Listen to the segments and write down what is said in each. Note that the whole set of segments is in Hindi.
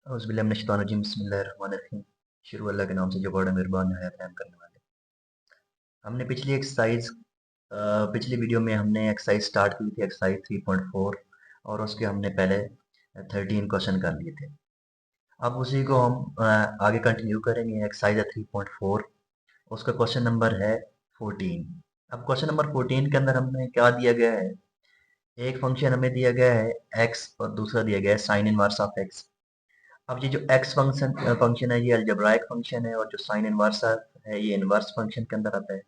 औज़ुबिल्लाहिमिनश्शैतानिर्रजीम बिस्मिल्लाहिर्रहमानिर्रहीम। शुरू अल्लाह के नाम से जो बड़ा मेहरबान नहायत रहम करने वाले। हमने पिछली वीडियो में हमने एक्सरसाइज स्टार्ट की थी, एक्सरसाइज 3.4, और उसके हमने पहले 13 क्वेश्चन कर लिए थे। अब उसी को हम आगे कंटिन्यू करेंगे। एक्सरसाइज है 3.4, उसका क्वेश्चन नंबर है 14। अब क्वेश्चन नंबर 14 के अंदर हमें क्या दिया गया है, एक फंक्शन हमें दिया गया है एक्स और दूसरा दिया गया है साइन इनवर्स ऑफ एक्स। अब ये जो एक्स फंक्शन है ये अलजेब्राइक फंक्शन है, और जो साइन इनवर्स है ये इनवर्स फंक्शन के अंदर आता है।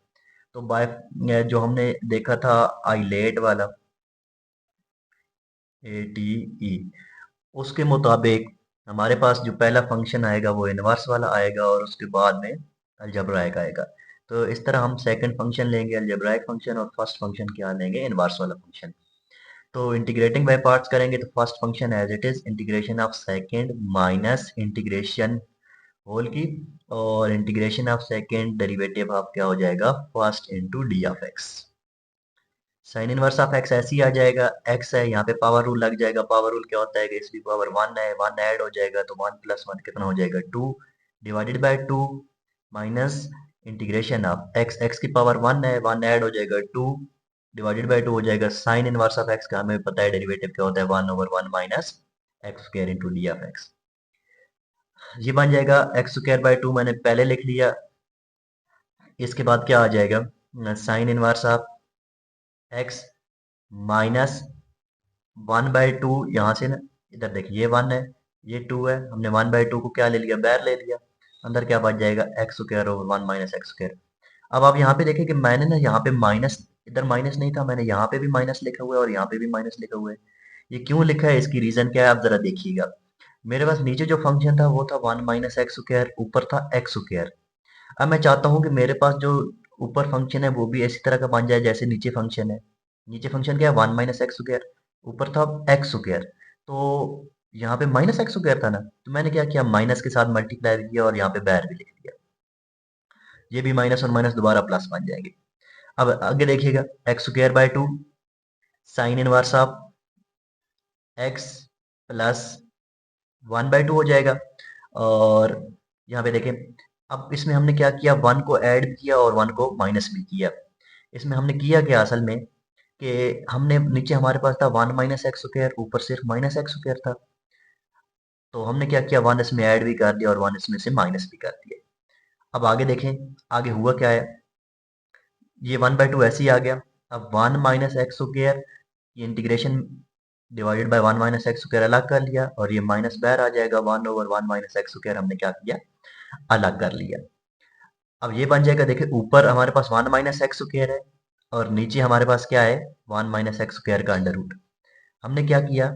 तो बाय जो हमने देखा था आइलेट वाला ए टी ई, उसके मुताबिक हमारे पास जो पहला फंक्शन आएगा वो इनवर्स वाला आएगा और उसके बाद में अलजेब्राइक आएगा। तो इस तरह हम सेकंड फंक्शन लेंगे अलजेब्राइक फंक्शन, और फर्स्ट फंक्शन क्या लेंगे, इनवर्स वाला फंक्शन। तो इंटीग्रेटिंग बाय पार्ट्स करेंगे तो first function as it is integration of second minus integration whole की, और integration of second derivative of क्या हो जाएगा, first into d of x. Sine inverse of x ऐसे ही आ जाएगा, एक्स है यहाँ पे पावर रूल लग जाएगा। पावर रूल क्या होता है कि इसकी पावर 1 है, 1 ऐड हो जाएगा तो 1 प्लस 1 कितना हो जाएगा, 2 divided by 2 minus integration of x, x की पावर 1 है, 1 ऐड हो जाएगा 2 डिवाइडेड बाय 2 हो जाएगा साइन इनवर्स ऑफ एक्स का हमें पता है डेरिवेटिव क्या होता है, 1/1 minus x square into d of x. ये बन जाएगा एक्स स्क्वायर बाय 2 मैंने पहले लिख लिया। इसके बाद क्या आ जाएगा, sign inverse of x minus 1/2, यहाँ से ना इधर देखिए ये 1 है ये 2 है, हमने 1/2 को क्या ले लिया, बाहर ले लिया। अंदर क्या बच जाएगा, x square over 1 minus x square. अब आप यहाँ पे देखिए कि मैंने ना यहाँ पे माइनस, इधर माइनस नहीं था, मैंने यहाँ पे भी माइनस लिखा हुआ है और यहाँ पे भी माइनस लिखा हुआ है। ये क्यों लिखा है, इसकी रीजन क्या है आप जरा देखिएगा। मेरे पास नीचे जो फंक्शन था वो था 1 माइनस एक्स स्क्वायर, ऊपर था एक्स स्क्वायर। अब मैं चाहता हूँ कि मेरे पास जो ऊपर फंक्शन है वो भी इसी तरह का बन जाए जैसे नीचे फंक्शन है। नीचे फंक्शन क्या है, 1 माइनस एक्स स्क्वायर, ऊपर था एक्स स्क्वायर। तो यहाँ पे माइनस एक्स स्क्वायर था ना, तो मैंने क्या किया, माइनस के साथ मल्टीप्लाई किया और यहाँ पे बैर भी लिख दिया। ये भी माइनस और माइनस दोबारा प्लस बन जाएंगे। अब आगे देखिएगा, x square by 2 sine inverse of x plus 1/2 हो जाएगा। और यहाँ पे देखें, अब इसमें हमने क्या किया, 1 को ऐड भी किया और 1 को माइनस भी किया। इसमें हमने किया क्या असल में, कि हमने नीचे हमारे पास था 1 माइनस एक्स स्क्वायर, ऊपर सिर्फ माइनस एक्स स्क्वायर था। तो हमने क्या किया, 1 इसमें ऐड भी कर दिया और 1 इसमें से माइनस भी कर दिया। अब आगे देखें, आगे हुआ क्या है, ये 1/2 ऐसे ही आ गया। अब 1 माइनस एक्स स्क्वायर, ये integration divided by 1 minus x square अलग कर लिया, और ये माइनस बाहर आ जाएगा, 1/1 माइनस एक्स स्क्वायर हमने क्या किया, अलग कर लिया। अब ये बन जाएगा, देखिए ऊपर हमारे पास 1 माइनस एक्स स्क्वायर है और नीचे हमारे पास क्या है, 1 माइनस एक्स स्क्वायर का अंडर रूट। हमने क्या किया,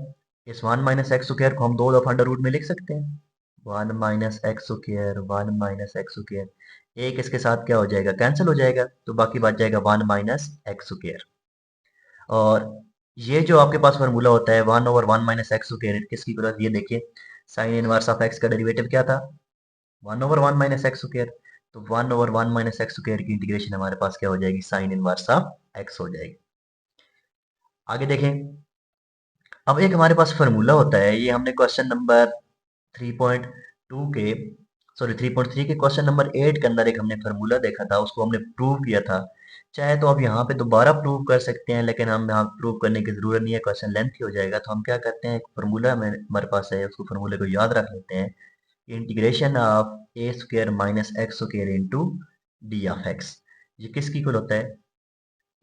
इस 1 माइनस एक्स स्क्वायर को हम दो दफा अंडर रूट में लिख सकते हैं, 1 minus x square, 1 minus x square. एक इसके साथ क्या हो जाएगा, कैंसिल हो जाएगा, तो बाकी बच जाएगा 1 माइनस एक्स स्क्वायर। और ये जो आपके पास फार्मूला होता है 1/1 माइनस एक्स स्क्वायर, किसकी तरह, ये देखिए साइन इनवर्स ऑफ एक्स का डेरिवेटिव क्या था, 1/1 माइनस एक्स स्क्वायर। तो 1/1 माइनस एक्स स्क्वायर की इंटीग्रेशन हमारे पास क्या हो जाएगी, साइन इनवर्स ऑफ एक्स हो जाएगी। आगे देखें, अब एक हमारे पास फार्मूला होता है, ये हमने क्वेश्चन नंबर 3.2 के, सॉरी 3.3 के क्वेश्चन नंबर 8 के अंदर एक हमने फार्मूला देखा था, उसको हमने प्रूव किया था। चाहे तो आप यहाँ पे दोबारा प्रूव कर सकते हैं, लेकिन हम यहाँ प्रूव करने की जरूरत नहीं है, क्वेश्चन लेंथी हो जाएगा। तो हम क्या करते हैं, एक फार्मूला हमारे पास है, उसको फार्मूले को याद रख लेते हैं। Integration of a square minus x square into d of x, ये किसकी इक्वल होता है,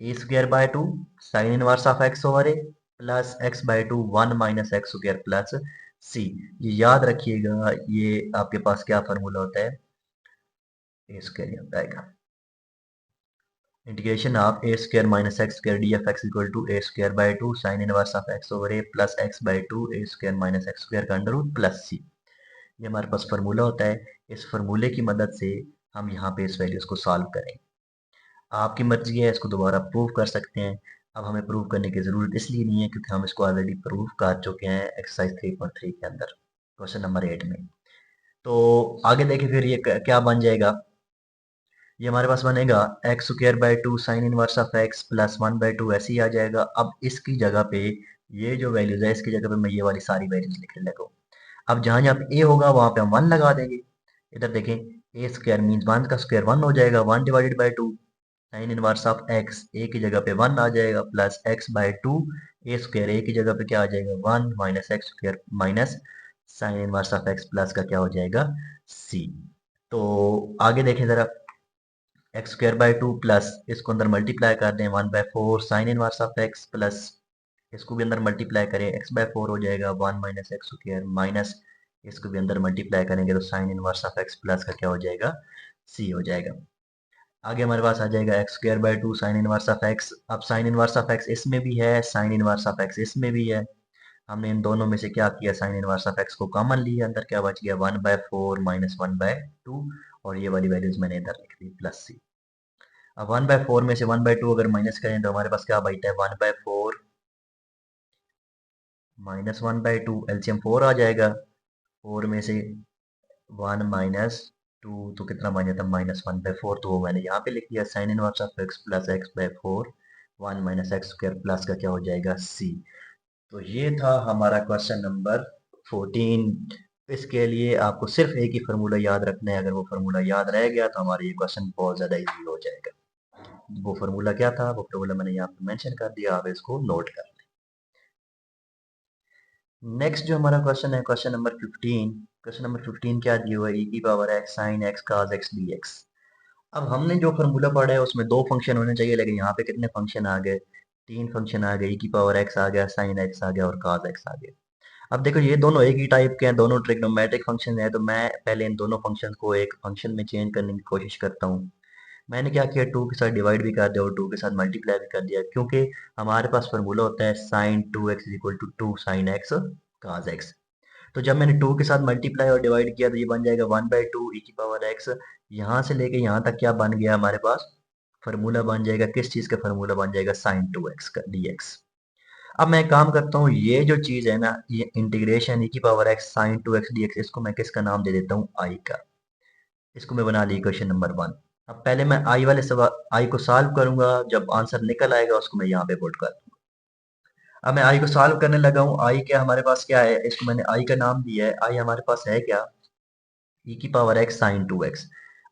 a square by 2 sine inverse of x over a plus x by 2 1 minus x square plus c. ये याद रखिएगा, ये आपके पास क्या फार्मूला होता है, ए स्क्वायर होता है, integration of a square minus x square d f x equal to a square by 2 sine inverse of x over a plus x by 2 a square minus x square का अंडर रूट प्लस सी। ये हमारे पास फार्मूला होता है। इस फार्मूले की मदद से हम यहाँ पे इस वैल्यूज को सॉल्व करेंगे। आपकी मर्जी है, इसको दोबारा प्रूव कर सकते हैं। अब हमें प्रूव करने की ज़रूरत इसलिए नहीं है क्योंकि हम इसको ऑलरेडी प्रूव कर चुके हैं एक्सरसाइज 3.3 के अंदर, क्वेश्चन नंबर 8 में। तो आगे देखिए फिर ये क्या बन जाएगा, ये हमारे पास बनेगा x square by 2 sine inverse of x plus 1/2 ऐसे ही आ जाएगा। अब इसकी जगह पे ये जो वैल्यूज है, इसकी जगह पे मैं ये वाली सारी वैल्यूज लिखने लगा। अब जहाँ जहाँ पे ए होगा वहाँ पे हम 1 लगा देंगे। इधर देखें, ए स्क्वायर मीन्स 1 का स्क्वायर 1 हो जाएगा, 1 divided by 2 sine inverse of x, a की जगह पे 1 आ जाएगा, plus x by 2, a square a की जगह पे क्या आ जाएगा 1 minus x square minus sine inverse of x plus का क्या हो जाएगा सी। तो आगे देखें ज़रा, एक्स स्क्वायर बाई 2 प्लस इसको अंदर मल्टीप्लाई कर दें 1/4 sign inverse of x plus इसको भी अंदर मल्टीप्लाई करें, एक्स बाय 4 हो जाएगा 1 माइनस एक्स स्क्वायर माइनस इसको भी अंदर मल्टीप्लाई करेंगे तो sign inverse of x plus का क्या हो जाएगा सी हो जाएगा। आगे हमारे पास आ जाएगा x square by 2 sine inverse of x. अब साइन इनवर्स ऑफ एक्स इसमें भी है, साइन इनवर्स ऑफ एक्स इसमें भी है। हमने इन दोनों में से क्या किया, साइन इनवर्स ऑफ एक्स को कॉमन लिया, अंदर क्या बच गया 1/4 माइनस 1/2 और ये वाली वैल्यूज मैंने इधर लिख दी प्लस सी। अब 1/4 में से 1/2 अगर माइनस करें तो हमारे पास क्या बचता है 1/4 माइनस 1/2, एलसीएम 4 आ जाएगा। 4 में से 1 माइनस 2 तो कितना बन जाता है -1/4, तो वो मैंने यहाँ पे लिख दिया sign inverse of x plus x/4 1 minus x square plus का क्या हो जाएगा सी। तो ये था हमारा क्वेश्चन नंबर 14। इसके लिए आपको सिर्फ एक ही फार्मूला याद रखना है, अगर वो फार्मूला याद रह गया तो हमारा ये क्वेश्चन बहुत ज़्यादा इजी हो जाएगा। वो फार्मूला क्या था, वो फार्मूला मैंने यहाँ पे मेंशन कर दिया, आप इसको नोट कर लें। नेक्स्ट जो हमारा क्वेश्चन है क्वेश्चन नंबर 15। क्वेश्चन नंबर 15 क्या दिया हुआ है, e की power x sin x cos x dx। अब हमने जो फार्मूला पढ़ा है उसमें दो फंक्शन होने चाहिए, लेकिन यहाँ पे कितने फंक्शन आ गए, तीन फंक्शन आ गए, e की पावर x आ गया, sin x आ गया और cos x आ गया। अब देखो ये दोनों एक ही टाइप के हैं, दोनों ट्रिग्नोमेट्रिक फंक्शन है, तो मैं पहले इन दोनों फंक्शन को एक फंक्शन में चेंज करने की कोशिश करता हूँ। मैंने क्या किया, 2 के साथ डिवाइड भी कर दिया और 2 के साथ मल्टीप्लाई भी कर दिया, क्योंकि हमारे पास फार्मूला होता है sin 2x equal to 2 sin x cos x। तो जब मैंने 2 के साथ मल्टीप्लाई और डिवाइड किया तो ये बन जाएगा 1/2 e की पावर x। यहाँ से लेके यहाँ तक क्या बन गया हमारे पास, फार्मूला बन जाएगा, किस चीज़ का फार्मूला बन जाएगा sin 2x का dx। अब मैं एक काम करता हूँ, ये जो चीज़ है ना, ये इंटीग्रेशन e की power x sin 2x dx, इसको मैं किसका नाम दे देता हूँ i का। इसको मैं बना ली क्वेश्चन नंबर 1। अब पहले मैं आई वाले सवाल आई को सॉल्व करूंगा, जब आंसर निकल आएगा उसको मैं यहाँ पे पुट कर दूंगा। अब मैं आई को सॉल्व करने लगा हूँ, आई क्या हमारे पास क्या है, इसको मैंने आई का नाम दिया है, आई हमारे पास है क्या e की पावर x sin 2x।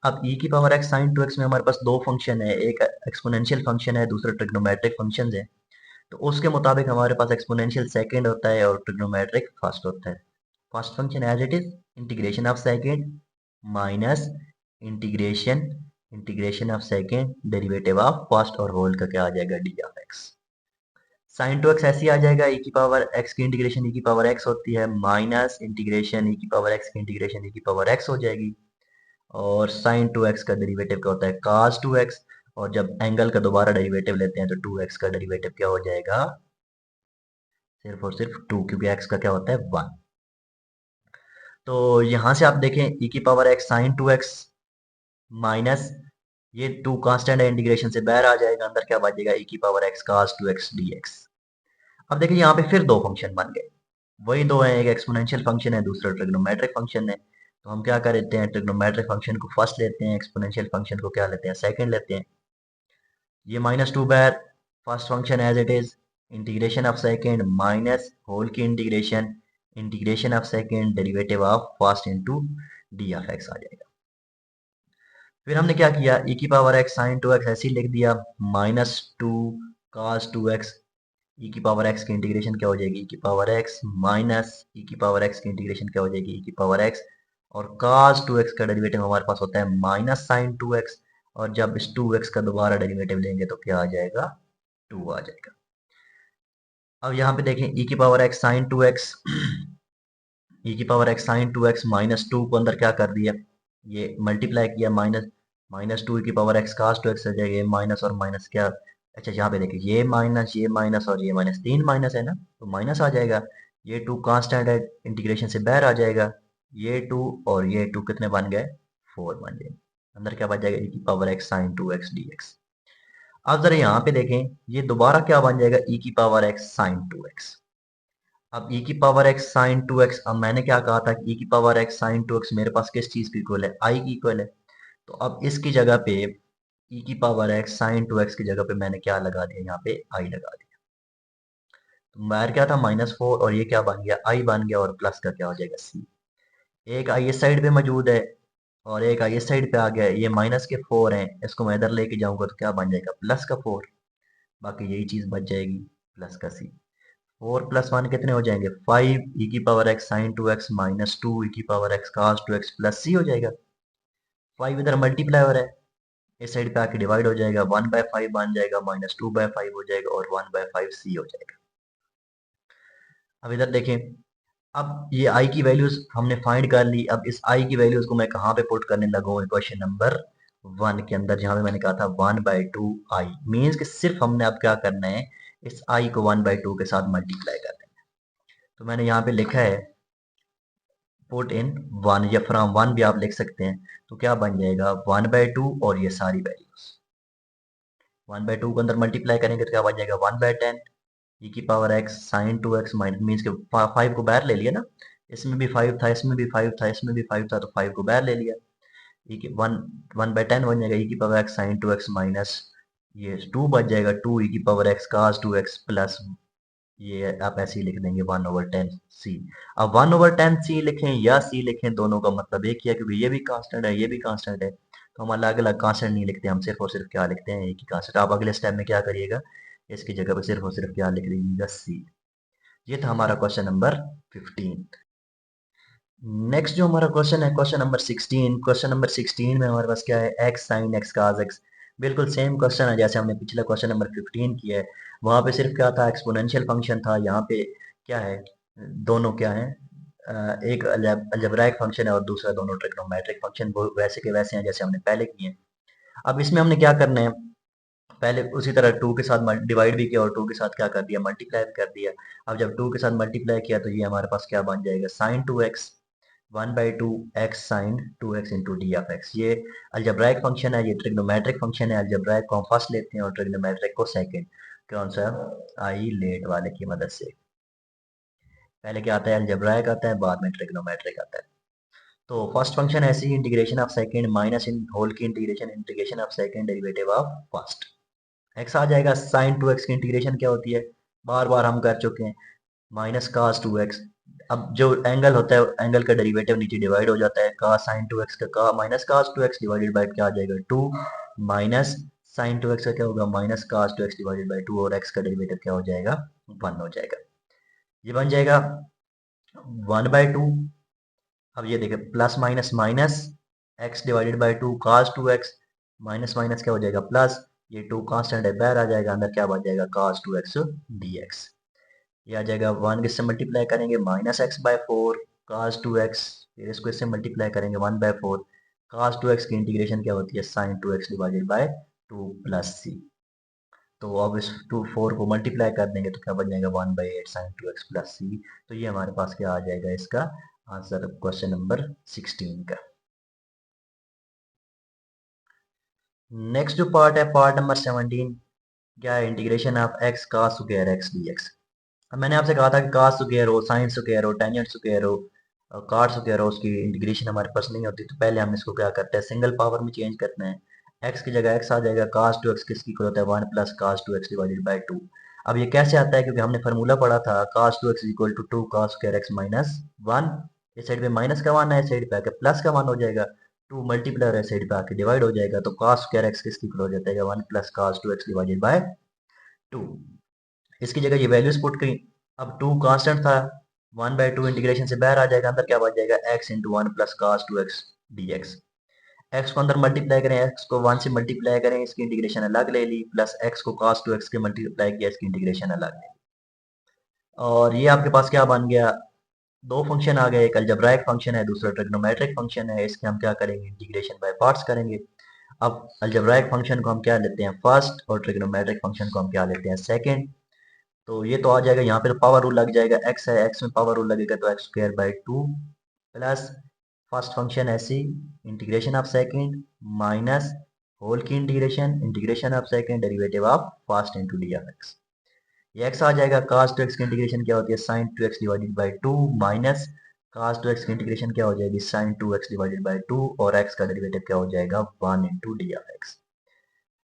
अब e की पावर x sin 2x में हमारे पास दो फंक्शन है, एक एक्सपोनेंशियल फंक्शन है, दूसरा ट्रिग्नोमेट्रिक फंक्शन है। तो उसके मुताबिक हमारे पास एक्सपोनेंशियल सेकंड होता है और ट्रिग्नोमेट्रिक फर्स्ट होता है। First function as it is integration of second minus integration integration of second derivative of first और होल का क्या आ जाएगा D of x. Sign 2x ऐसे आ जाएगा, e की पावर x की इंटीग्रेशन e की पावर x होती है माइनस इंटीग्रेशन e की पावर x की इंटीग्रेशन e की पावर x हो जाएगी। और साइन 2x का डेरिवेटिव क्या होता है cos 2x, और जब एंगल का दोबारा डेरिवेटिव लेते हैं तो 2x का डेरिवेटिव क्या हो जाएगा, सिर्फ और सिर्फ 2, क्योंकि x का क्या होता है 1। तो यहां से आप देखें e की power x sign 2x minus ये 2 कांस्टेंट है, इंटीग्रेशन से बाहर आ जाएगा, अंदर क्या बचेगा e की power x cos 2x dx। अब देखिए यहाँ पे फिर दो फंक्शन बन गए, वही दो हैं, एक एक्सपोनेंशियल फंक्शन है, दूसरा ट्रिग्नोमेट्रिक फंक्शन है। तो हम क्या करते हैं, ट्रिग्नोमेट्रिक फंक्शन को फर्स्ट लेते हैं, एक्सपोनेंशियल फंक्शन को क्या लेते हैं सेकंड लेते हैं। ये -2 बार first function as it is integration of second minus whole की integration integration of second derivative of first into d of x आ जाएगा। फिर हमने क्या किया, e की पावर x sin 2x ऐसे ही लिख दिया -2 cos 2x। e की पावर x की इंटीग्रेशन क्या हो जाएगी, e की पावर x माइनस e की पावर x की इंटीग्रेशन क्या हो जाएगी, e की पावर x, और cos 2x का डेरिवेटिव हमारे पास होता है माइनस साइन 2x, और जब इस 2x का दोबारा डेरिवेटिव लेंगे तो क्या आ जाएगा 2 आ जाएगा। अब यहाँ पे देखें e की power x sin 2x e की पावर x sin 2x -2 को अंदर क्या कर दिया, ये मल्टीप्लाई किया, माइनस -2 की पावर x cos 2x आ जाएगा, ये माइनस और माइनस क्या, अच्छा यहाँ पे देखिए ये माइनस और ये माइनस, तीन माइनस है ना तो माइनस आ जाएगा। ये 2 कांस्टेंट है, इंटीग्रेशन से बाहर आ जाएगा, ये 2 और ये 2 कितने बन गए 4 बन गए, अंदर क्या बच जाएगा e की power x sin 2x dx। अब जरा यहाँ पे देखें, ये दोबारा क्या बन जाएगा e की पावर x sin 2x। अब e की पावर x sin 2x, अब मैंने क्या कहा था कि e की पावर x sin 2x मेरे पास किस चीज की इक्वल है, i की इक्वल है। तो अब इसकी जगह पे e की पावर x sin 2x की जगह पे मैंने क्या लगा दिया, यहाँ पे i लगा दिया। बाहर क्या था -4 और ये क्या बन गया आई बन गया और प्लस का क्या हो जाएगा सी। एक आई इस साइड पे मौजूद है और एक आई इस साइड पे आ गया है। ये -4 हैं, इसको मैं इधर लेके जाऊंगा तो क्या बन जाएगा +4। बाकी यही चीज बच जाएगी प्लस का सी। 4 + 1 कितने हो जाएंगे 5 e⁻x sin 2x -2 e⁻x cos 2x plus सी हो जाएगा। 5 इधर मल्टीप्लाई हो रहा है, इस साइड पे आके डिवाइड हो जाएगा, 1/5 बन जाएगा, -2/5 हो जाएगा और 1/5 सी हो जाएगा। अब इधर देखें, अब ये आई की वैल्यूज हमने फाइंड कर ली। अब इस आई की वैल्यूज को मैं कहाँ पे पुट करने लगा हूँ क्वेश्चन नंबर 1 के अंदर, जहाँ पे मैंने कहा था 1/2 आई मीन्स कि सिर्फ हमने अब क्या करना है, इस आई को 1/2 के साथ मल्टीप्लाई करना है। तो मैंने यहाँ पे लिखा है पुट इन 1 या फ्रॉम 1 भी आप लिख सकते हैं। तो क्या बन जाएगा 1/2 और ये सारी वैल्यूज 1/2 को अंदर मल्टीप्लाई करेंगे तो क्या बन जाएगा 1/10 e⁻x sin 2x minus means के 5 को बाहर ले लिया ना, इसमें भी 5 था, इसमें भी 5 था, इसमें भी 5 था, तो 5 को बाहर ले लिया। e की 1/10 बन जाएगा e⁻x sin 2x माइनस ये 2 बच जाएगा 2 e⁻x cos 2x प्लस ये आप ऐसे ही लिख देंगे 1/10 सी। अब 1/10 सी लिखें या सी लिखें, दोनों का मतलब एक ही है, क्योंकि ये भी कांस्टेंट है, ये भी कांस्टेंट है। तो हम अलग अलग कांस्टेंट नहीं लिखते, हम सिर्फ और सिर्फ क्या लिखते हैं, एक ही कांस्टेंट। आप अगले स्टेप में क्या करिएगा, इसकी जगह पर सिर्फ और सिर्फ क्या लिख दीजिएगा सी। ये था हमारा क्वेश्चन नंबर 15। नेक्स्ट जो हमारा क्वेश्चन है क्वेश्चन नंबर 16। क्वेश्चन नंबर 16 में हमारे पास क्या है x sin x cos x। बिल्कुल सेम क्वेश्चन है जैसे हमने पिछला क्वेश्चन नंबर 15 किया है। वहां पे सिर्फ क्या था एक्सपोनेंशियल फंक्शन था, यहाँ पे क्या है दोनों क्या है एक अलजेब्राइक फंक्शन है और दूसरा दोनों ट्रिग्नोमेट्रिक फंक्शन वैसे के वैसे हैं जैसे हमने पहले किए हैं। अब इसमें हमने क्या करना है, पहले उसी तरह 2 के साथ डिवाइड भी किया और 2 के साथ क्या कर दिया मल्टीप्लाई भी कर दिया। अब जब 2 के साथ मल्टीप्लाई किया तो ये हमारे पास क्या बन जाएगा sin 2x 1/2 x sin 2x into d of x. ये अलजेब्राइक फंक्शन है, ये ट्रिग्नोमेट्रिक फंक्शन है। अलजेब्राइक को हम फर्स्ट लेते हैं और ट्रिग्नोमेट्रिक को सेकंड। कौन सा आई लेट वाले की मदद से। पहले क्या आता है अलजेब्राइक आता है, बाद में ट्रिग्नोमेट्रिक आता है। तो फर्स्ट फंक्शन ऐसे ही integration of second minus in whole की integration integration of second derivative of first. X आ जाएगा sin 2x की इंटीग्रेशन क्या होती है, बार बार हम कर चुके हैं, माइनस cos 2x। अब जो एंगल होता है एंगल का डेरिवेटिव नीचे डिवाइड हो जाता है, cos sin 2x का minus cos 2x divided bye क्या आ जाएगा 2 माइनस sin 2x का क्या होगा minus cos 2x divided by 2 और x का डेरिवेटिव क्या हो जाएगा 1 हो जाएगा। ये बन जाएगा 1/2। अब ये देखें plus minus minus x divided by 2 cos 2x minus minus क्या हो जाएगा प्लस, ये 2 कांस्टेंट है बाहर आ जाएगा, अंदर क्या बच जाएगा cos 2x dx। ये आ जाएगा 1 किससे मल्टीप्लाई करेंगे -x/4 cos 2x, फिर इसको इससे मल्टीप्लाई करेंगे 1/4 cos 2x की इंटीग्रेशन क्या होती है sin 2x divided by 2 plus c. तो अब इस 4 को मल्टीप्लाई कर देंगे तो क्या बन जाएगा 1/8 sin 2x प्लस सी। तो ये हमारे पास क्या आ जाएगा इसका आंसर क्वेश्चन नंबर 16 का। नेक्स्ट जो पार्ट है पार्ट नंबर 17, क्या है integration of x cos square x dx। अब मैंने आपसे कहा था कि cos स्क्वायर हो sin स्क्वायर हो टेंजेंट स्क्वायर हो cot स्क्वायर हो उसकी इंटीग्रेशन हमारे पास नहीं होती। तो पहले हम इसको क्या करते हैं सिंगल पावर में चेंज करते हैं, x की जगह x आ जाएगा, cos 2x किसकी इक्वल होता है 1 plus cos 2x divided by 2। अब ये कैसे आता है, क्योंकि हमने फार्मूला पढ़ा था cos 2x equal to 2 cos square x minus 1। इस साइड पे माइनस का 1 है, इस साइड पे आके प्लस का 1 हो जाएगा, 2 मल्टीप्लाई है साइड पे आके डिवाइड हो जाएगा, तो cos स्क्वायर x किसकी इक्वल हो जाता है 1 plus cos 2x divided by 2। इसकी जगह ये वैल्यूज पुट करी। अब 2 कांस्टेंट था, 1/2 इंटीग्रेशन से बाहर आ जाएगा, अंदर क्या बच जाएगा x into 1 plus cos 2x dx। x को अंदर मल्टीप्लाई करें, x को 1 से मल्टीप्लाई करें, इसकी इंटीग्रेशन अलग ले ली, प्लस x को cos 2x के मल्टीप्लाई किया, इसकी इंटीग्रेशन अलग ले ली। और ये आपके पास क्या बन गया, दो फंक्शन आ गए, एक अलजेब्राइक फंक्शन है दूसरा ट्रिग्नोमेट्रिक फंक्शन है। इसके हम क्या करेंगे इंटीग्रेशन बाय पार्ट्स करेंगे। अब अलजेब्राइक फंक्शन को हम क्या लेते हैं फर्स्ट और ट्रिग्नोमेट्रिक फंक्शन को हम क्या लेते हैं सेकंड। तो ये तो आ जाएगा, यहाँ पे तो पावर रूल लग जाएगा, x है x में पावर रूल लगेगा तो x² by 2 plus first function ऐसी integration of second minus whole की integration integration of second derivative of first into d of x. ये x आ जाएगा, cos 2x की इंटीग्रेशन क्या होती है sin 2x divided by 2 minus cos 2x की इंटीग्रेशन क्या हो जाएगी sin 2x डिवाइडेड बाई 2 और x का डेरिवेटिव क्या हो जाएगा 1 इंटू डी ऑफ एक्स।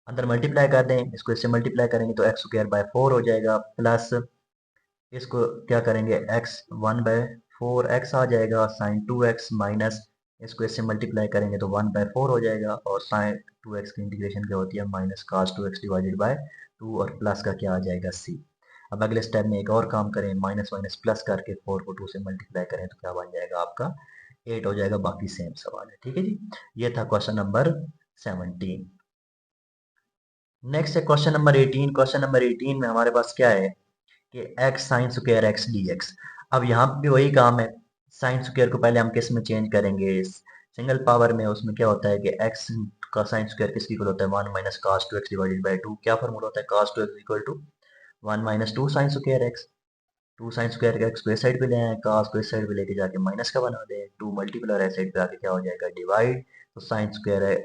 अंदर मल्टीप्लाई कर दें, इसको इससे मल्टीप्लाई करेंगे तो x² बाय 4 हो जाएगा प्लस इसको क्या करेंगे, एक्स 1/4 एक्स आ जाएगा, साइन 2 एक्स माइनस इसको इससे मल्टीप्लाई करेंगे तो 1/4 हो जाएगा, और साइन 2 एक्स की इंटीग्रेशन क्या होती है, minus cos 2 x divided by 2, और प्लस का क्या आ जाएगा, सी। अब अगले स्टेप में एक और काम करें, माइनस माइनस प्लस करके 4 को 2 से मल्टीप्लाई करें तो क्या बन जाएगा आपका 8 हो जाएगा। बाकी सेम सवाल है, ठीक है जी। ये था क्वेश्चन नंबर 17। नेक्स्ट है क्वेश्चन नंबर 18। क्वेश्चन नंबर 18 में हमारे पास क्या है कि x sign square x d x. अब यहाँ पे भी वही काम है, साइन स्क्वायर को पहले हम किस में चेंज करेंगे, सिंगल पावर में। उसमें क्या होता है कि एक्स का साइन स्क्वायर किसकी इक्वल होता है, 1 minus cos 2 x divided by 2। क्या फॉर्मूला होता है, cos 2 x equal to 1 minus 2 sine square x. 2 sine square का एक्स को इस साइड पे ले आए, कास को इस साइड पे लेके जाके माइनस का बना दें, 2 मल्टीप्लाई है साइड पे आके क्या हो जाएगा, डिवाइड। तो साइन स्क्वायर है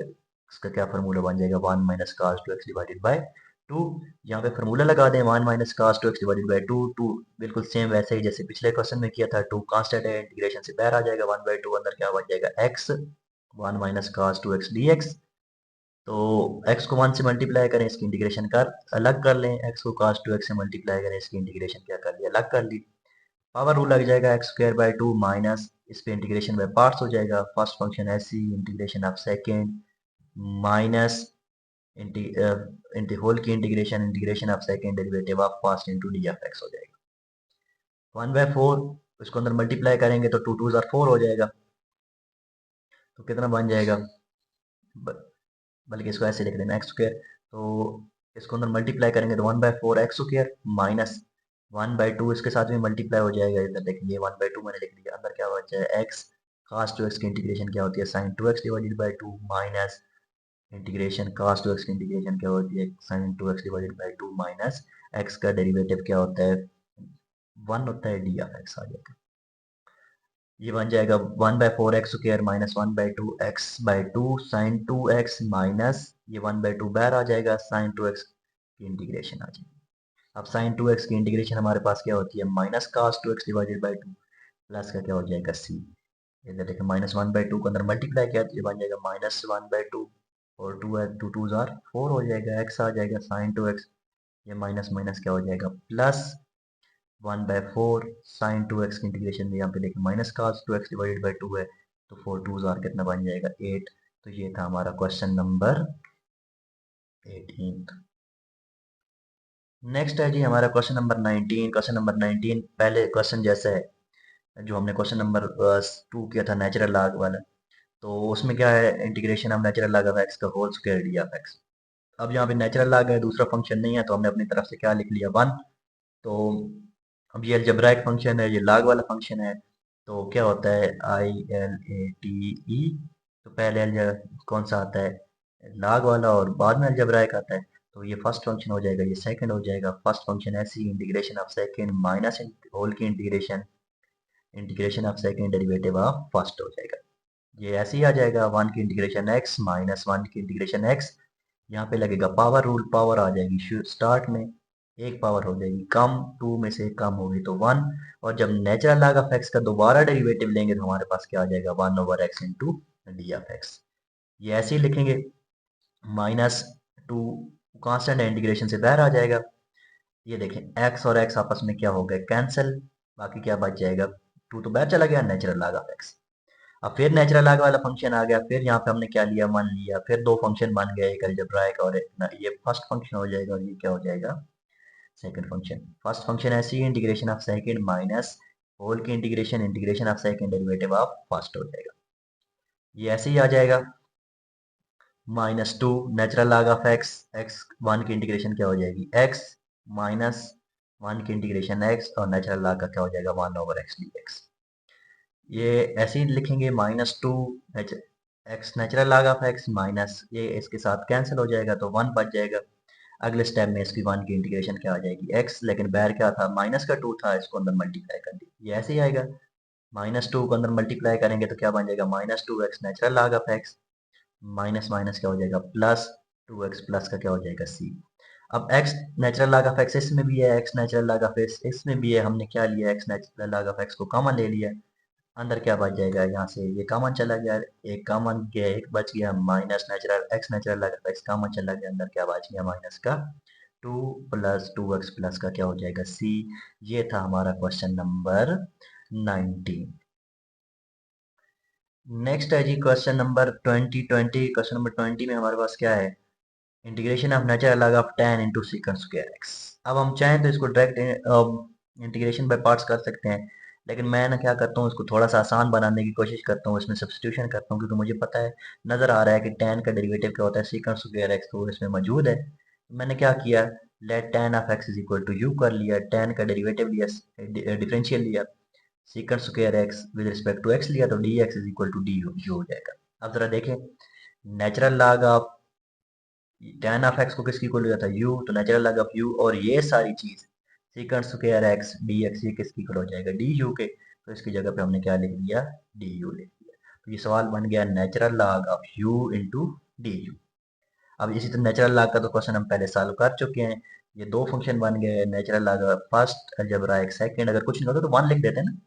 इसका क्या फॉर्मूला बन जाएगा, 1 minus cos 2 x divided by 2। यहाँ पे फॉर्मूला लगा दें, 1 minus cos 2 x divided by 2। 2 बिल्कुल सेम वैसे ही जैसे पिछले क्वेश्चन में किया था, 2 कांस्टेंट है, इंटीग्रेशन से बाहर आ जाएगा, 1/2 अंदर क्या बन जाएगा, x 1 minus cos 2 x d x. तो x को 1 से मल्टीप्लाई करें, इसकी इंटीग्रेशन कर अलग कर लें, x को cos 2x से मल्टीप्लाई करें, इसकी इंटीग्रेशन क्या कर लिया, अलग कर ली। पावर रूल लग जाएगा, एक्स स्क्वायर बाय 2 माइनस इस पे इंटीग्रेशन बाय पार्ट्स हो जाएगा, फर्स्ट फंक्शन ऐसी इंटीग्रेशन ऑफ सेकेंड माइनस इंटी होल की integration of second derivative of first into d of x हो जाएगा। 1/4 इसको अंदर मल्टीप्लाई करेंगे तो 2 2 4 हो जाएगा, तो कितना बन जाएगा, बल्कि इसको ऐसे लिख देना एक्स स्क्वायर। तो इसको अंदर मल्टीप्लाई करेंगे तो 1/4 एक्स स्क्वायर माइनस 1/2 इसके साथ भी मल्टीप्लाई हो जाएगा, इधर देखिए 1/2 मैंने लिख दिया, अंदर क्या बचा है, एक्स cos 2x की इंटीग्रेशन क्या होती है, sin 2x divided by 2 minus integration cos 2x की इंटीग्रेशन क्या होती है, sin 2x divided by 2 minus x का डेरिवेटिव क्या होता है, 1 होता है, डी ऑफ एक्स आ जाएगा। ये बन जाएगा 1/4 x square minus 1/2 x by 2 sine 2x minus ये 1/2 बाहर आ जाएगा, साइन 2x की इंटीग्रेशन आ जाएगी। अब साइन 2x की इंटीग्रेशन हमारे पास क्या होती है, minus cos 2x divided by 2, plus का क्या हो जाएगा, सी। इधर देखिए माइनस 1/2 को अंदर मल्टीप्लाई किया तो ये बन जाएगा -1/2, और 2 है, 2 2 जार 4 हो जाएगा, एक्स आ जाएगा साइन 2x, ये माइनस माइनस क्या हो जाएगा, प्लस 1/4 साइन 2x की इंटीग्रेशन में यहाँ पे देखिए minus cos 2x divided by 2 है, तो 4 2 जार कितना बन जाएगा, 8। तो ये था हमारा क्वेश्चन नंबर 18। नेक्स्ट है जी हमारा क्वेश्चन नंबर 19। क्वेश्चन नंबर 19 पहले क्वेश्चन जैसा है जो हमने क्वेश्चन नंबर 2 किया था, नेचुरल लॉग वाला। तो उसमें क्या है, integration of natural log of x का whole square d of x. अब यहाँ पे नेचुरल लॉग है, दूसरा फंक्शन नहीं है, तो हमने अपनी तरफ से क्या लिख लिया, 1। तो अब ये अलजेब्राइक फंक्शन है, ये लॉग वाला फंक्शन है, तो क्या होता है, ILATE। तो पहले कौन सा आता है, लॉग वाला, और बाद में अलजेब्राइक आता है। तो ये फर्स्ट फंक्शन हो जाएगा, ये सेकंड हो जाएगा, फर्स्ट फंक्शन ऐसी integration of second minus whole की integration of second derivative of first हो जाएगा। ये ऐसे ही आ जाएगा, 1 की इंटीग्रेशन एक्स माइनस 1 की इंटीग्रेशन एक्स। यहाँ पे लगेगा पावर रूल, पावर आ जाएगी स्टार्ट में, एक पावर हो जाएगी कम, 2 में से कम होगी तो 1। और जब नेचुरल लॉग ऑफ एक्स का दोबारा डेरिवेटिव लेंगे तो हमारे पास क्या आ जाएगा, 1/x into d of x. ये ऐसे ही लिखेंगे, -2 कांस्टेंट है, इंटीग्रेशन से बाहर आ जाएगा। ये देखें एक्स और एक्स आपस में क्या हो गए, कैंसिल। बाकी क्या बच जाएगा, 2 तो बाहर चला गया, नेचुरल लॉग ऑफ एक्स। अब फिर नेचुरल लॉग वाला फंक्शन आ गया, फिर यहाँ पे हमने क्या लिया, 1 लिया, फिर दो फंक्शन बन गए, एक अलजेब्राइक और ये फर्स्ट फंक्शन हो जाएगा, और ये क्या हो जाएगा, सेकंड फंक्शन। फर्स्ट फंक्शन ऐसी ही integration of second minus whole की integration of second derivative of first हो जाएगा। ये ऐसे ही आ जाएगा, -2 natural log of x, x 1 की इंटीग्रेशन क्या हो जाएगी, एक्स माइनस 1 की इंटीग्रेशन एक्स, और नेचुरल लॉग का क्या हो जाएगा, 1/x डी एक्स। ये ऐसे ही लिखेंगे, -2 x natural log of x minus ये इसके साथ कैंसिल हो जाएगा तो 1 बच जाएगा। अगले स्टेप में इसकी 1 की इंटीग्रेशन क्या आ जाएगी, एक्स, लेकिन बाहर क्या था, माइनस का 2 था, इसको अंदर मल्टीप्लाई कर दिया, ये ऐसे ही आएगा। -2 को अंदर मल्टीप्लाई करेंगे तो क्या बन जाएगा, -2x natural log of x minus minus क्या हो जाएगा, +2x प्लस का क्या हो जाएगा, सी। अब x natural log of x इसमें भी है, x natural log of x इसमें भी है, हमने क्या लिया, x natural log of x को कॉमन ले लिया, अंदर क्या बच जाएगा, यहाँ से ये कॉमन चला गया, एक कॉमन गया, एक बच गया, माइनस नेचुरल एक्स नेचुरल लगा था, एक्स कॉमन चला गया, अंदर क्या बच गया, माइनस का 2 प्लस 2x प्लस का क्या हो जाएगा c। ये था हमारा क्वेश्चन नंबर 19। नेक्स्ट है जी क्वेश्चन नंबर 20। क्वेश्चन नंबर 20 में हमारे पास क्या है, integration of natural log of tan into secant square x. अब हम चाहें तो इसको डायरेक्ट इंटीग्रेशन बाय पार्ट्स कर सकते हैं, लेकिन मैं ना क्या करता हूँ, इसको थोड़ा सा आसान बनाने की कोशिश करता हूँ, इसमें सब्स्टिट्यूशन करता हूँ, क्योंकि मुझे पता है, नज़र आ रहा है कि tan का डेरिवेटिव क्या होता है सीकंट स्क्वायर एक्स, तो इसमें मौजूद है। मैंने क्या किया, let tan of x is equal to u कर लिया, tan का डेरिवेटिव लिया, डिफरेंशियल लिया, secant square x with respect to x लिया, तो d x is equal to d u हो जाएगा। अब जरा देखें, natural log of tan of x को किसकी इक्वल लिया था, u, तो नेचुरल लॉग ऑफ u और ये सारी चीज सीकंट स्क्वायर x dx ये किसकी इक्वल हो जाएगा, du के, तो इसकी जगह पे हमने क्या लिख दिया, du लिख दिया। तो ये सवाल बन गया natural log of u into du। अब इसी तरह नेचुरल लॉग का तो क्वेश्चन हम पहले सॉल्व कर चुके हैं, ये दो फंक्शन बन गए, natural log first algebraic second, अगर कुछ नहीं होता तो वन लिख देते हैं ना।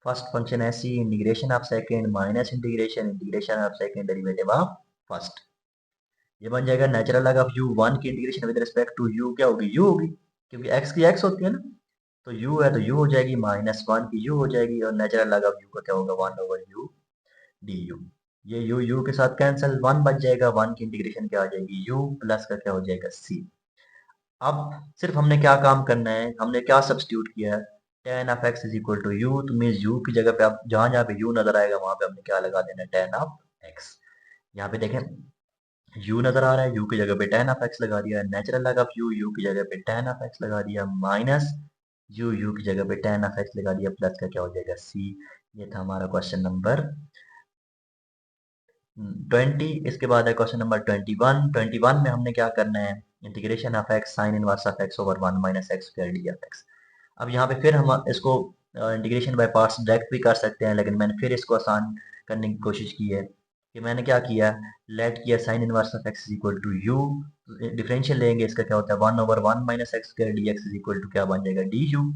फर्स्ट फंक्शन है c integration of second minus integration integration of second derivative of first. ये बन जाएगा natural log of u, one की integration with respect to u क्या होगी, यू होगी, क्योंकि एक्स की एक्स होती है ना, तो यू है तो यू हो जाएगी, माइनस वन की यू हो जाएगी, और नेचुरल लॉग ऑफ यू का क्या होगा, one over U D you. ये यू के साथ कैंसिल, वन बच जाएगा, वन की इंटीग्रेशन क्या हो जाएगी, यू प्लस का क्या हो जाएगा सी। अब सिर्फ हमने क्या काम करना है, हमने क्या सब्स्टिट्यूट किया है, tan of x is equal to u, तो मीन यू की जगह पे आप जहां जहां पे यू नजर आएगा वहां पे हमने क्या लगा देना है, tan ऑफ x। यहाँ पे देखें u नजर आ रहा है, u की जगह पे tan ऑफ x लगा दिया, नेचुरल लॉग ऑफ u की जगह पे tan ऑफ x लगा दिया, माइनस u की जगह पे tan ऑफ x लगा दिया, प्लस का क्या हो जाएगा c। ये था हमारा क्वेश्चन नंबर 20। इसके बाद है क्वेश्चन नंबर 21 में हमने क्या करना है, integration of x sign inverse of x over 1 minus x square d of x। अब यहाँ पे फिर हम इसको इंटीग्रेशन बाय पार्ट्स डायरेक्ट भी कर सकते हैं, लेकिन मैंने फिर इसको आसान करने की कोशिश की है, कि मैंने क्या किया, लेट किया sine inverse of x is equal to u, differential लेंगे, इसका क्या होता है 1 over 1 minus x square d x is equal to क्या बन जाएगा डी यू।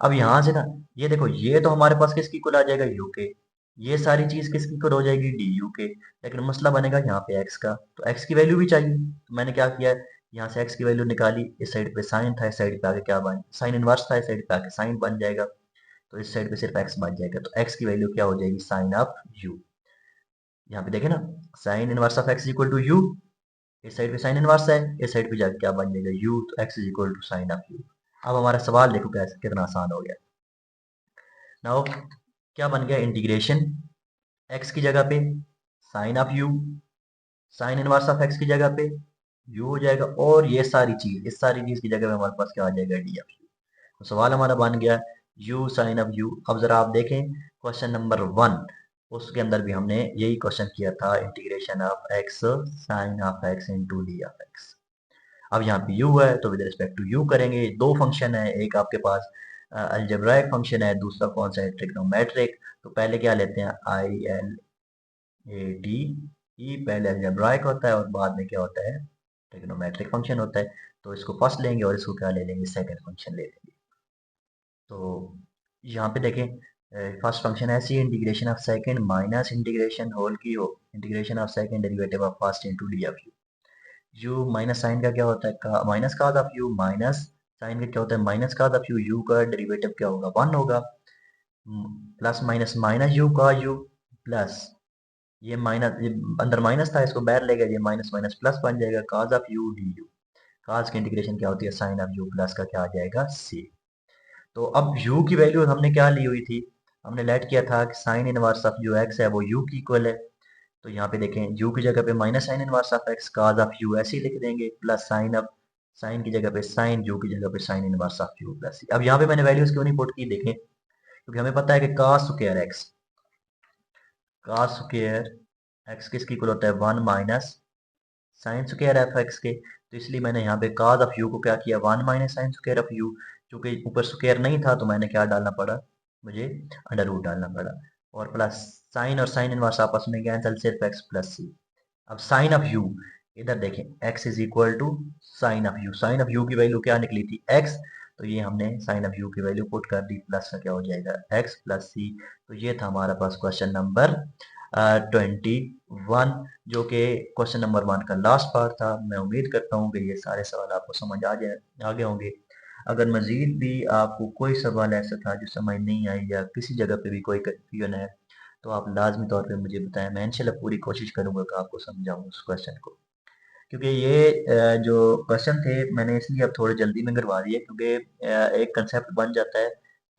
अब यहाँ से ना, ये देखो ये तो हमारे पास किसकी इक्वल आ जाएगा यू के, ये सारी चीज किसकी इक्वल हो जाएगी डी यू के, लेकिन मसला बनेगा यहाँ पे x का, तो x की वैल्यू भी चाहिए, तो मैंने क्या किया, यहाँ से x की वैल्यू निकाली, इस साइड पे साइन था, इस साइड पे आके क्या बन, साइन इनवर्स था, इस साइड पे आके साइन बन जाएगा, तो इस साइड पे सिर्फ x बच जाएगा, तो x की वैल्यू क्या हो जाएगी साइन ऑफ u। यहाँ पे देखे ना, sine inverse of x equal to u, इस साइड पे साइन इनवर्स है, इस साइड पे जाके क्या बन जाएगा u, तो x is equal to sine of u। अब हमारा सवाल देखो कैसे कितना आसान हो गया। नाउ क्या बन गया, इंटीग्रेशन x की जगह पे sine of u, sine inverse of x की जगह पे u हो जाएगा, और ये सारी चीज, इस सारी चीज की जगह पे हमारे पास क्या आ जाएगा डी ऑफ u। तो सवाल हमारा बन गया u साइन ऑफ u। अब जरा आप देखें क्वेश्चन नंबर 1, उसके अंदर भी हमने यही क्वेश्चन किया था, integration of x sine of x into d of x। अब यहाँ पे u है तो विद रिस्पेक्ट टू u करेंगे, दो फंक्शन है, एक आपके पास अलजेब्राइक फंक्शन है, दूसरा कौन सा है ट्रिग्नोमेट्रिक, तो पहले क्या लेते हैं I L A D E, पहले अलजेब्राइक होता है और बाद में क्या होता है ट्रिग्नोमेट्रिक फंक्शन होता है, तो इसको फर्स्ट लेंगे और इसको क्या ले लेंगे सेकंड फंक्शन ले लेंगे। तो यहाँ पे देखें, फर्स्ट फंक्शन है c integration of second minus integration whole की हो integration of second derivative of first into d of u. U minus sine का क्या होता है का minus cos of u, minus sine का क्या होता है minus cos of u, u का डेरिवेटिव क्या होगा वन होगा, प्लस माइनस माइनस यू का यू, प्लस ये माइनस, ये अंदर माइनस था इसको बाहर ले गया, ये माइनस माइनस प्लस बन जाएगा, काज ऑफ यू डी यू, काज की इंटीग्रेशन क्या होती है साइन ऑफ यू, प्लस का क्या आ जाएगा सी। तो अब u की वैल्यू हमने क्या ली हुई थी, हमने लेट किया था कि साइन इनवर्स ऑफ जो x है वो u की इक्वल है, तो यहाँ पे देखें u की जगह पे minus sine inverse of x cause of u ऐसे ही लिख देंगे, प्लस साइन ऑफ साइन की जगह पे साइन, u की जगह पे sine inverse of u plus c. अब यहाँ पे मैंने वैल्यूज क्यों नहीं पुट की, देखें क्योंकि हमें पता है कि कास स्क्वायर एक्स किसकी इक्वल होता है one minus sine square F x के, तो इसलिए मैंने यहाँ पे काज ऑफ यू को क्या किया one minus sine square of you, क्योंकि ऊपर स्क्वायर नहीं था तो मैंने क्या डालना पड़ा, मुझे अंडर रूट डालना पड़ा, और प्लस साइन और साइन इनवर्स आपस में कैंसिल, सिर्फ एक्स प्लस सी। अब साइन ऑफ यू, इधर देखें x is equal to sine of u, sine of u की वैल्यू क्या निकली थी एक्स, तो ये हमने साइन ऑफ यू की वैल्यू पुट कर दी, प्लस का क्या हो जाएगा एक्स प्लस सी। तो ये था हमारा पास क्वेश्चन नंबर 21, जो कि क्वेश्चन नंबर 1 का लास्ट पार्ट था। मैं उम्मीद करता हूँ कि ये सारे सवाल आपको समझ आ गए होंगे। अगर मज़ीद भी आपको कोई सवाल ऐसा था जो समझ नहीं आई या किसी जगह पे भी कोई कन्फ्यूजन है, तो आप लाज़मी तौर पे मुझे बताएं। मैं इंशाल्लाह पूरी कोशिश करूँगा कि आपको समझाऊँ उस क्वेश्चन को। क्योंकि ये जो क्वेश्चन थे मैंने इसलिए अब थोड़े जल्दी में करवा दिए, क्योंकि एक कंसेप्ट बन जाता है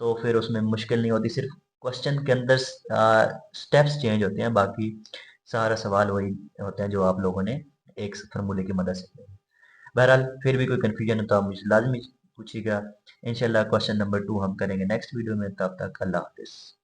तो फिर उसमें मुश्किल नहीं होती, सिर्फ क्वेश्चन के अंदर स्टेप्स चेंज होते हैं, बाकी सारा सवाल वही होता है जो आप लोगों ने एक फार्मूले की मदद से किया। बहरहाल फिर भी कोई कन्फ्यूजन हो तो आप मुझे लाजमी पूछिएगा। इंशाल्लाह क्वेश्चन नंबर 2 हम करेंगे नेक्स्ट वीडियो में। तब तक अल्लाह हाफिज़।